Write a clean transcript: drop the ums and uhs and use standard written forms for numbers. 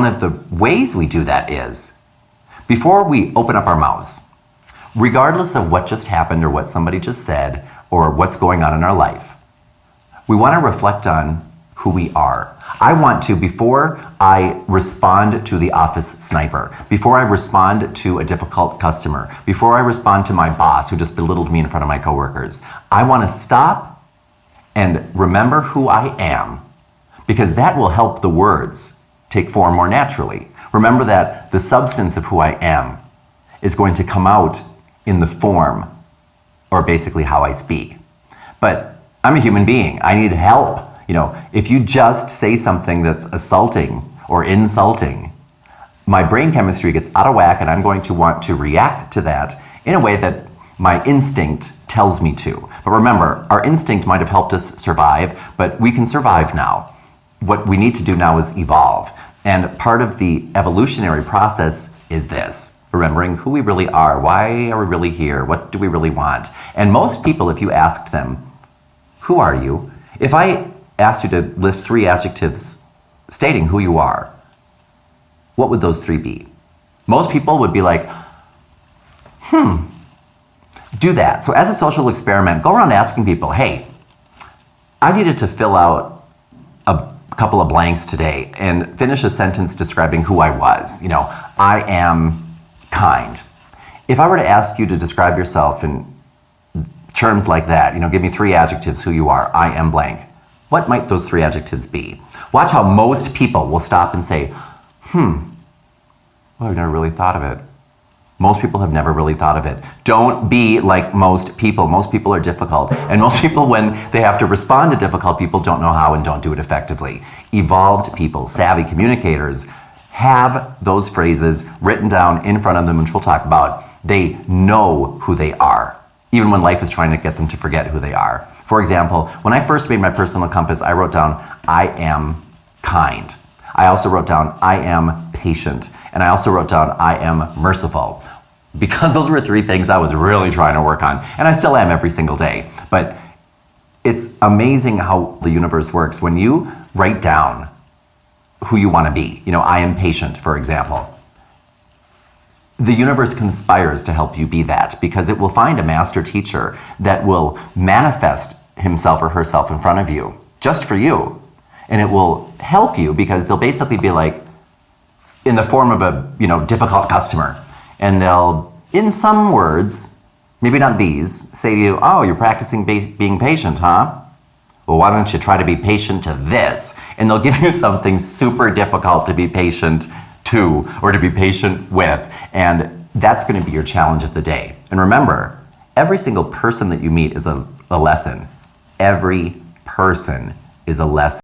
One of the ways we do that is, before we open up our mouths, regardless of what just happened or what somebody just said or what's going on in our life, we want to reflect on who we are. I want to, before I respond to the office sniper, before I respond to a difficult customer, before I respond to my boss who just belittled me in front of my coworkers, I want to stop and remember who I am, because that will help the words take form more naturally. Remember that the substance of who I am is going to come out in the form, or basically how I speak. But I'm a human being. I need help. If you just say something that's assaulting or insulting, my brain chemistry gets out of whack and I'm going to want to react to that in a way that my instinct tells me to. But remember, our instinct might have helped us survive, but we can survive now. What we need to do now is evolve. And part of the evolutionary process is this: remembering who we really are. Why are we really here? What do we really want? And most people, if you asked them, who are you? If I asked you to list 3 adjectives stating who you are, what would those 3 be? Most people would be like, do that. So as a social experiment, go around asking people, hey, I needed to fill out a couple of blanks today and finish a sentence describing who I was. I am kind. If I were to ask you to describe yourself in terms like that, give me 3 adjectives who you are, I am blank, what might those 3 adjectives be? Watch how most people will stop and say, well, I've never really thought of it. Most people have never really thought of it. Don't be like most people. Most people are difficult. And most people, when they have to respond to difficult people, don't know how and don't do it effectively. Evolved people, savvy communicators, have those phrases written down in front of them, which we'll talk about. They know who they are, even when life is trying to get them to forget who they are. For example, when I first made my personal compass, I wrote down, I am kind. I also wrote down, I am patient. And I also wrote down, I am merciful. Because those were 3 things I was really trying to work on. And I still am every single day. But it's amazing how the universe works. When you write down who you want to be, I am patient, for example, the universe conspires to help you be that, because it will find a master teacher that will manifest himself or herself in front of you, just for you. And it will help you because they'll basically be like, in the form of a difficult customer. And they'll, in some words, maybe not these, say to you, oh, you're practicing being patient, huh? Well, why don't you try to be patient to this? And they'll give you something super difficult to be patient to or to be patient with. And that's going to be your challenge of the day. And remember, every single person that you meet is a lesson. Every person is a lesson.